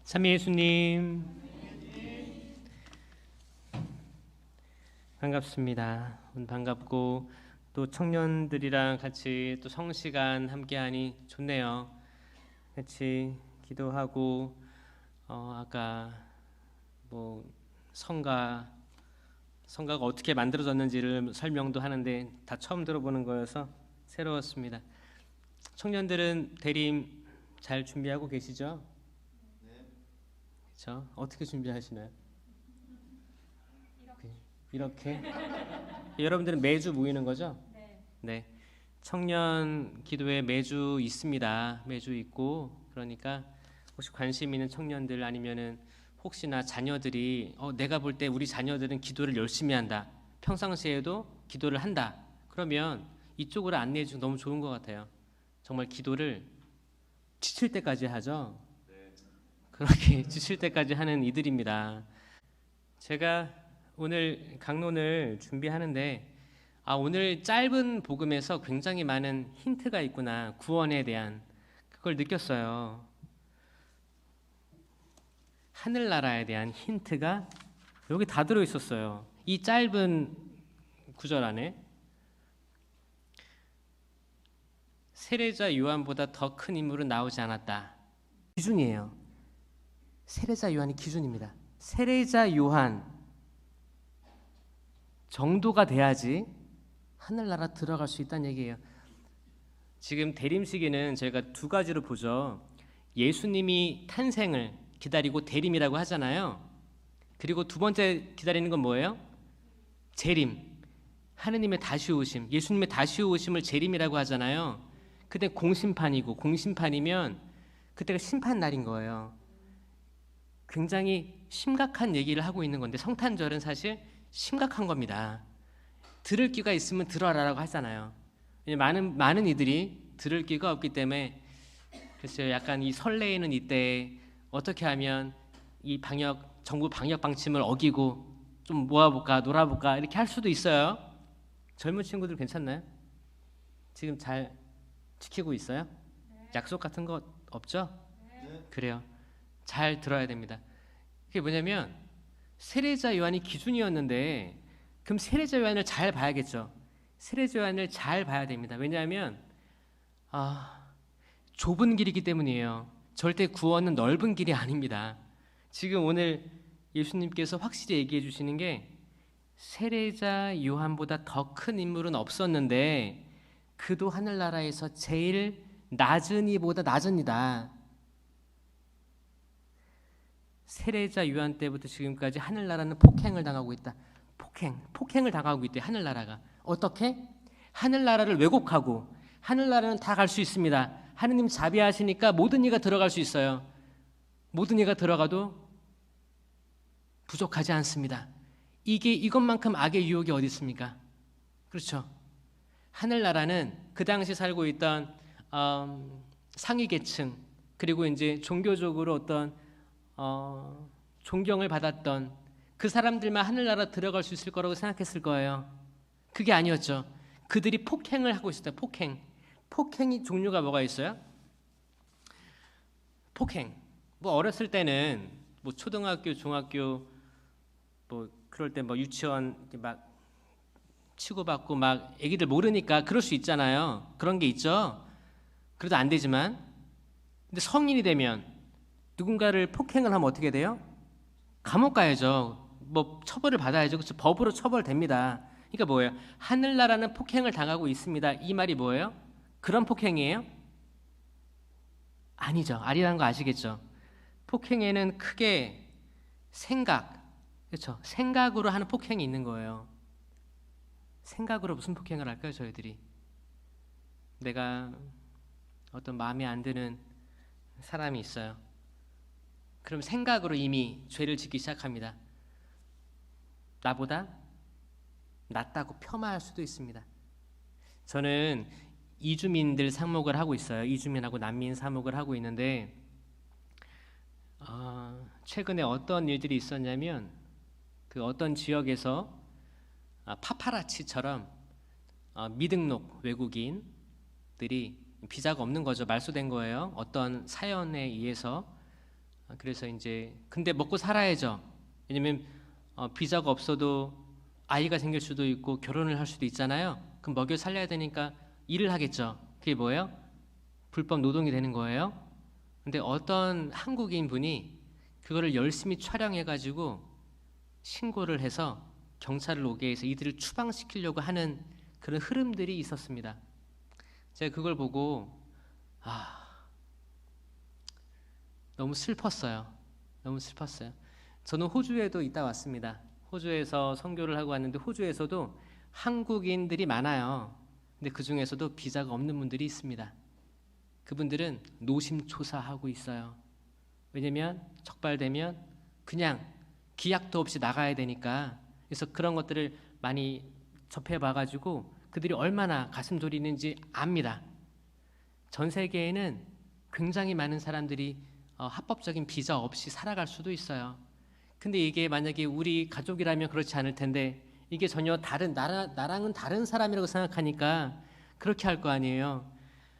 참미 예수님 반갑습니다. 오늘 반갑고 또 청년들이랑 같이 또 성시간 함께하니 좋네요. 같이 기도하고 아까 뭐 성가가 어떻게 만들어졌는지를 설명도 하는데 다 처음 들어보는 거여서 새로웠습니다. 청년들은 대림 잘 준비하고 계시죠? 그렇죠? 어떻게 준비하시나요? 이렇게 여러분들은 매주 모이는 거죠? 네. 청년 기도회 매주 있습니다. 매주 있고 그러니까 혹시 관심 있는 청년들 아니면은 혹시나 자녀들이 내가 볼 때 우리 자녀들은 기도를 열심히 한다. 평상시에도 기도를 한다. 그러면 이쪽으로 안내해 주면 너무 좋은 것 같아요. 정말 기도를 지칠 때까지 하죠. 그렇게 지칠 때까지 하는 이들입니다. 제가 오늘 강론을 준비하는데 오늘 짧은 복음에서 굉장히 많은 힌트가 있구나. 구원에 대한 그걸 느꼈어요. 하늘나라에 대한 힌트가 여기 다 들어있었어요. 이 짧은 구절 안에 세례자 요한보다 더 큰 인물은 나오지 않았다. 기준이에요. 세례자 요한이 기준입니다. 세례자 요한 정도가 돼야지 하늘나라 들어갈 수 있다는 얘기예요. 지금 대림시기는 저희가 두 가지로 보죠. 예수님이 탄생을 기다리고 대림이라고 하잖아요. 그리고 두 번째 기다리는 건 뭐예요? 재림. 하느님의 다시 오심, 예수님의 다시 오심을 재림이라고 하잖아요. 그때 공심판이고, 공심판이면 그때가 심판 날인 거예요. 굉장히 심각한 얘기를 하고 있는 건데 성탄절은 사실 심각한 겁니다. 들을 귀가 있으면 들어라라고 하잖아요. 많은 이들이 들을 귀가 없기 때문에 그래서 약간 이 설레이는 이때 어떻게 하면 이 정부 방역 방침을 어기고 좀 모아볼까 놀아볼까 이렇게 할 수도 있어요. 젊은 친구들 괜찮나요? 지금 잘 지키고 있어요? 약속 같은 거 없죠? 그래요. 잘 들어야 됩니다. 그게 뭐냐면 세례자 요한이 기준이었는데 그럼 세례자 요한을 잘 봐야겠죠. 세례자 요한을 잘 봐야 됩니다. 왜냐하면 좁은 길이기 때문이에요. 절대 구원은 넓은 길이 아닙니다. 지금 오늘 예수님께서 확실히 얘기해 주시는 게 세례자 요한보다 더 큰 인물은 없었는데 그도 하늘나라에서 제일 낮은 이보다 낮은 이다. 세례자 요한 때부터 지금까지 하늘나라는 폭행을 당하고 있다. 폭행을 당하고 있대. 하늘나라가 어떻게? 하늘나라를 왜곡하고 하늘나라는 다 갈 수 있습니다. 하느님 자비하시니까 모든 이가 들어갈 수 있어요. 모든 이가 들어가도 부족하지 않습니다. 이것만큼 악의 유혹이 어디 있습니까? 그렇죠. 하늘나라는 그 당시 살고 있던 상위 계층 그리고 이제 종교적으로 어떤 존경을 받았던 그 사람들만 하늘나라 들어갈 수 있을 거라고 생각했을 거예요. 그게 아니었죠. 그들이 폭행을 하고 있었다. 폭행이 종류가 뭐가 있어요? 폭행. 뭐 어렸을 때는 뭐 초등학교, 중학교 뭐 그럴 때 뭐 유치원 이렇게 막 치고받고 막 애기들 모르니까 그럴 수 있잖아요. 그런 게 있죠. 그래도 안 되지만 근데 성인이 되면 누군가를 폭행을 하면 어떻게 돼요? 감옥 가야죠. 뭐 처벌을 받아야죠. 그렇죠? 법으로 처벌됩니다. 그러니까 뭐예요? 하늘나라는 폭행을 당하고 있습니다. 이 말이 뭐예요? 그런 폭행이에요? 아니죠. 아니라는 거 아시겠죠? 폭행에는 크게 그렇죠? 생각으로 하는 폭행이 있는 거예요. 생각으로 무슨 폭행을 할까요, 저희들이? 내가 어떤 마음에 안 드는 사람이 있어요. 그럼 생각으로 이미 죄를 짓기 시작합니다. 나보다 낫다고 폄하할 수도 있습니다. 저는 이주민들 사목을 하고 있어요. 이주민하고 난민 사목을 하고 있는데 최근에 어떤 일들이 있었냐면 그 어떤 지역에서 파파라치처럼 미등록 외국인들이 비자가 없는 거죠. 말소된 거예요. 어떤 사연에 의해서 그래서 이제 근데 먹고 살아야죠. 왜냐면 비자가 없어도 아이가 생길 수도 있고 결혼을 할 수도 있잖아요. 그럼 먹여 살려야 되니까 일을 하겠죠. 그게 뭐예요? 불법 노동이 되는 거예요. 근데 어떤 한국인 분이 그거를 열심히 촬영해 가지고 신고를 해서 경찰을 오게 해서 이들을 추방시키려고 하는 그런 흐름들이 있었습니다. 제가 그걸 보고 너무 슬펐어요. 너무 슬펐어요. 저는 호주에도 있다 왔습니다. 호주에서 선교를 하고 왔는데 호주에서도 한국인들이 많아요. 근데 그 중에서도 비자가 없는 분들이 있습니다. 그분들은 노심초사하고 있어요. 왜냐면 적발되면 그냥 기약도 없이 나가야 되니까. 그래서 그런 것들을 많이 접해봐가지고 그들이 얼마나 가슴 졸이는지 압니다. 전 세계에는 굉장히 많은 사람들이 합법적인 비자 없이 살아갈 수도 있어요. 근데 이게 만약에 우리 가족이라면 그렇지 않을 텐데 이게 전혀 다른 나랑은 다른 사람이라고 생각하니까 그렇게 할 거 아니에요.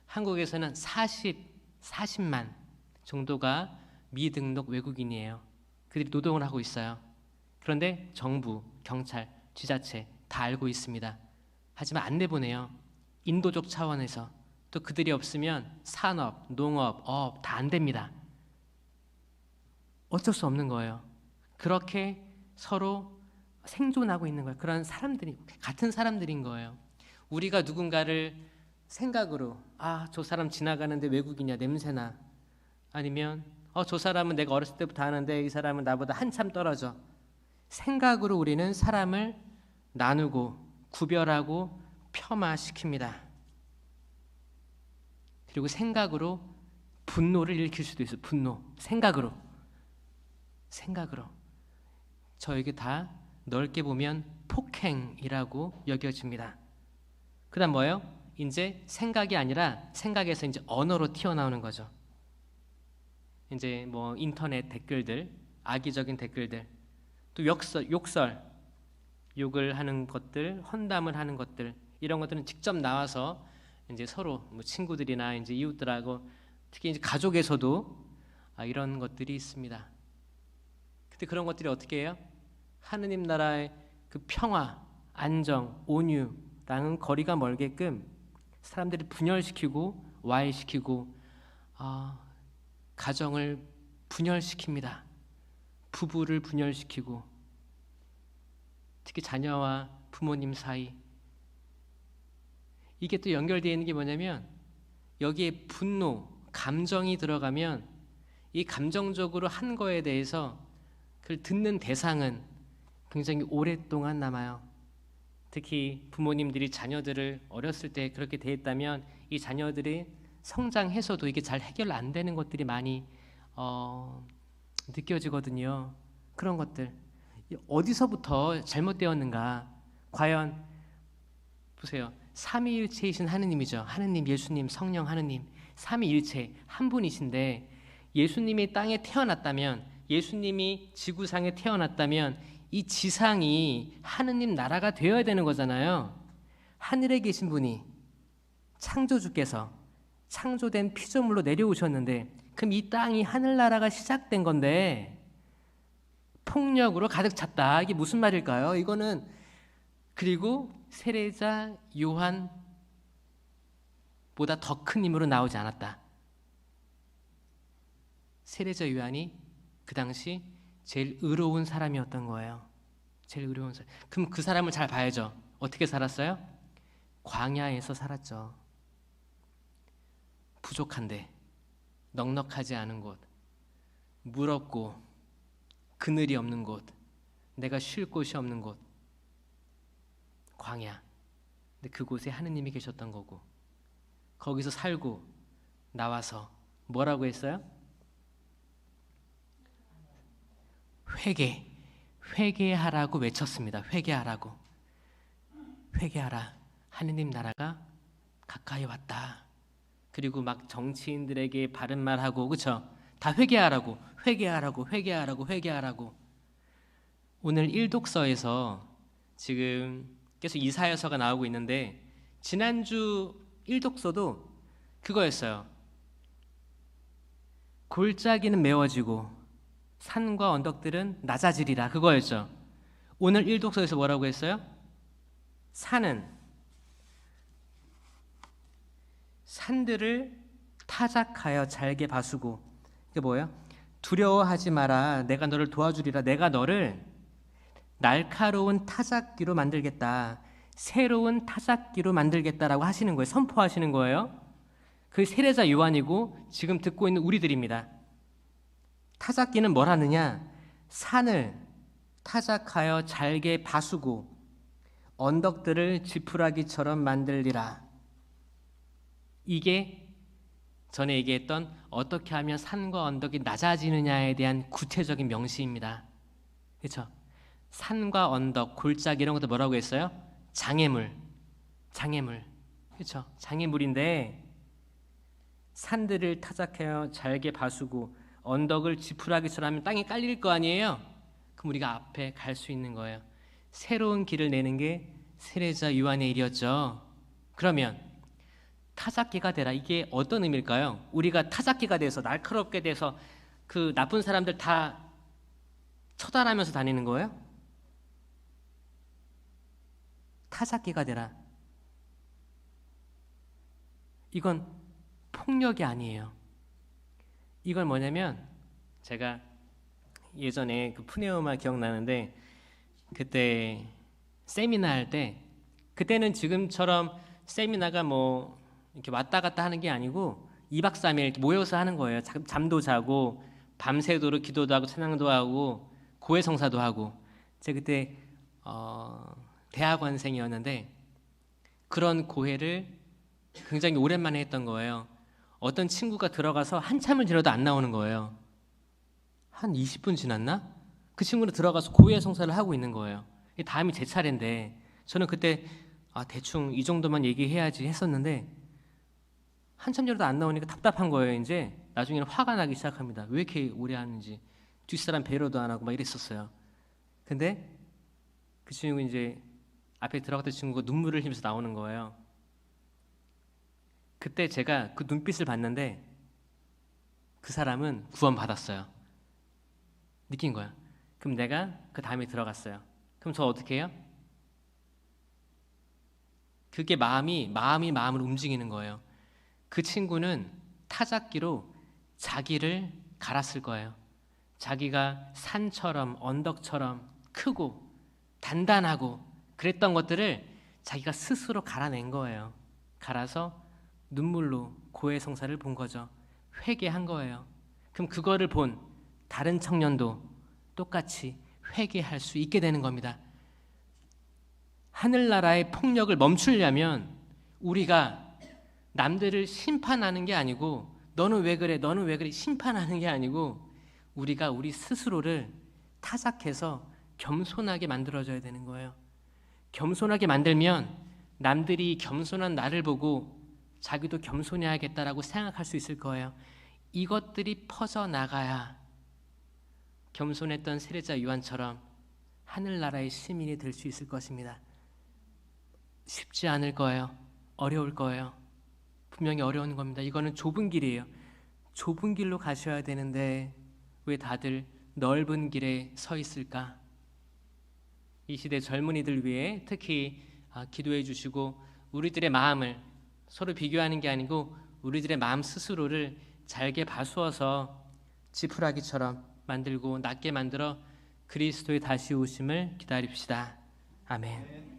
한국에서는 40만 정도가 미등록 외국인이에요. 그들이 노동을 하고 있어요. 그런데 정부, 경찰, 지자체 다 알고 있습니다. 하지만 안 내보내요. 인도적 차원에서. 또 그들이 없으면 산업, 농업, 어업 다 안 됩니다. 어쩔 수 없는 거예요. 그렇게 서로 생존하고 있는 거예요. 그런 사람들이 같은 사람들인 거예요. 우리가 누군가를 생각으로 저 사람 지나가는데 외국인이야 냄새나, 아니면 저 사람은 내가 어렸을 때부터 아는데 이 사람은 나보다 한참 떨어져. 생각으로 우리는 사람을 나누고 구별하고 폄하시킵니다. 그리고 생각으로 분노를 일으킬 수도 있어요. 분노. 생각으로. 저에게 다 넓게 보면 폭행이라고 여겨집니다. 그 다음 뭐예요? 이제 생각이 아니라 생각에서 이제 언어로 튀어나오는 거죠. 이제 뭐 인터넷 댓글들, 악의적인 댓글들, 또 욕설, 욕을 하는 것들, 헌담을 하는 것들, 이런 것들은 직접 나와서 이제 서로 뭐 친구들이나 이제 이웃들하고 특히 이제 가족에서도 이런 것들이 있습니다. 근데 그런 것들이 어떻게 해요? 하느님 나라의 그 평화, 안정, 온유랑은 거리가 멀게끔 사람들이 분열시키고 와해시키고 가정을 분열시킵니다. 부부를 분열시키고 특히 자녀와 부모님 사이, 이게 또 연결되어 있는 게 뭐냐면 여기에 분노, 감정이 들어가면 이 감정적으로 한 거에 대해서 그걸 듣는 대상은 굉장히 오랫동안 남아요. 특히 부모님들이 자녀들을 어렸을 때 그렇게 대했다면 이 자녀들이 성장해서도 이게 잘 해결 안 되는 것들이 많이 느껴지거든요. 그런 것들 어디서부터 잘못되었는가? 과연 보세요. 삼위일체이신 하느님이죠. 하느님, 예수님, 성령 하느님, 삼위일체 한 분이신데 예수님이 땅에 태어났다면, 예수님이 지구상에 태어났다면 이 지상이 하느님 나라가 되어야 되는 거잖아요. 하늘에 계신 분이 창조주께서 창조된 피조물로 내려오셨는데 그럼 이 땅이 하늘나라가 시작된 건데 폭력으로 가득 찼다. 이게 무슨 말일까요? 이거는, 그리고 세례자 요한보다 더 큰 힘으로 나오지 않았다. 세례자 요한이 그 당시 제일 의로운 사람이었던 거예요. 제일 의로운 사람. 그럼 그 사람을 잘 봐야죠. 어떻게 살았어요? 광야에서 살았죠. 부족한데, 넉넉하지 않은 곳, 물 없고 그늘이 없는 곳, 내가 쉴 곳이 없는 곳, 광야. 근데 그곳에 하느님이 계셨던 거고, 거기서 살고 나와서 뭐라고 했어요? 회개하라고 외쳤습니다. 회개하라고. 회개하라. 하느님 나라가 가까이 왔다. 그리고 막 정치인들에게 바른 말하고, 그렇죠? 다 회개하라고. 오늘 일독서에서 지금 계속 이사야서가 나오고 있는데 지난주 일독서도 그거였어요. 골짜기는 메워지고 산과 언덕들은 낮아지리라 그거였죠. 오늘 일독서에서 뭐라고 했어요? 산들을 타작하여 잘게 봐수고, 이게 뭐예요? 두려워하지 마라, 내가 너를 도와주리라. 내가 너를 날카로운 타작기로 만들겠다, 새로운 타작기로 만들겠다라고 하시는 거예요. 선포하시는 거예요. 그 세례자 요한이고 지금 듣고 있는 우리들입니다. 타작기는 뭘 하느냐? 산을 타작하여 잘게 봐수고 언덕들을 지푸라기처럼 만들리라. 이게 전에 얘기했던 어떻게 하면 산과 언덕이 낮아지느냐에 대한 구체적인 명시입니다. 그렇죠? 산과 언덕, 골짜기 이런 것도 뭐라고 했어요? 장애물. 그렇죠? 장애물인데 산들을 타작하여 잘게 봐수고 언덕을 지푸라기처럼 하면 땅이 깔릴 거 아니에요? 그럼 우리가 앞에 갈 수 있는 거예요. 새로운 길을 내는 게 세례자 요한의 일이었죠. 그러면 타작기가 되라, 이게 어떤 의미일까요? 우리가 타작기가 돼서 날카롭게 돼서 그 나쁜 사람들 다 처단하면서 다니는 거예요? 타작기가 되라, 이건 폭력이 아니에요. 이건 뭐냐면, 제가 예전에 그 푸네오마 기억나는데 그때 세미나 할 때, 그때는 지금처럼 세미나가 뭐 이렇게 왔다 갔다 하는 게 아니고 2박 3일 이렇게 모여서 하는 거예요. 잠도 자고 밤새도록 기도도 하고 찬양도 하고 고해성사도 하고. 제가 그때 대학원생이었는데 그런 고해를 굉장히 오랜만에 했던 거예요. 어떤 친구가 들어가서 한참을 지나도 안 나오는 거예요. 한 20분 지났나? 그 친구는 들어가서 고해성사를 하고 있는 거예요. 다음이 제 차례인데 저는 그때 대충 이 정도만 얘기해야지 했었는데 한참 지나도 안 나오니까 답답한 거예요. 이제 나중에는 화가 나기 시작합니다. 왜 이렇게 오래 하는지, 뒷사람 배려도 안 하고 막 이랬었어요. 근데 그 친구 이제 앞에 들어갔던 친구가 눈물을 흘리면서 나오는 거예요. 그때 제가 그 눈빛을 봤는데 그 사람은 구원받았어요. 느낀 거야. 그럼 내가 그 다음에 들어갔어요. 그럼 저 어떻게 해요? 그게 마음을 움직이는 거예요. 그 친구는 타작기로 자기를 갈았을 거예요. 자기가 산처럼 언덕처럼 크고 단단하고 그랬던 것들을 자기가 스스로 갈아낸 거예요. 갈아서 눈물로 고해성사를 본 거죠. 회개한 거예요. 그럼 그거를 본 다른 청년도 똑같이 회개할 수 있게 되는 겁니다. 하늘나라의 폭력을 멈추려면 우리가 남들을 심판하는 게 아니고 너는 왜 그래 심판하는 게 아니고 우리가 우리 스스로를 타작해서 겸손하게 만들어줘야 되는 거예요. 겸손하게 만들면 남들이 겸손한 나를 보고 자기도 겸손해야겠다라고 생각할 수 있을 거예요. 이것들이 퍼져나가야 겸손했던 세례자 요한처럼 하늘나라의 시민이 될 수 있을 것입니다. 쉽지 않을 거예요. 어려울 거예요. 분명히 어려운 겁니다. 이거는 좁은 길이에요. 좁은 길로 가셔야 되는데 왜 다들 넓은 길에 서 있을까? 이 시대 젊은이들 위해 특히 기도해 주시고 우리들의 마음을 서로 비교하는 게 아니고 우리들의 마음 스스로를 잘게 봐수어서 지푸라기처럼 만들고 낮게 만들어 그리스도의 다시 오심을 기다립시다. 아멘.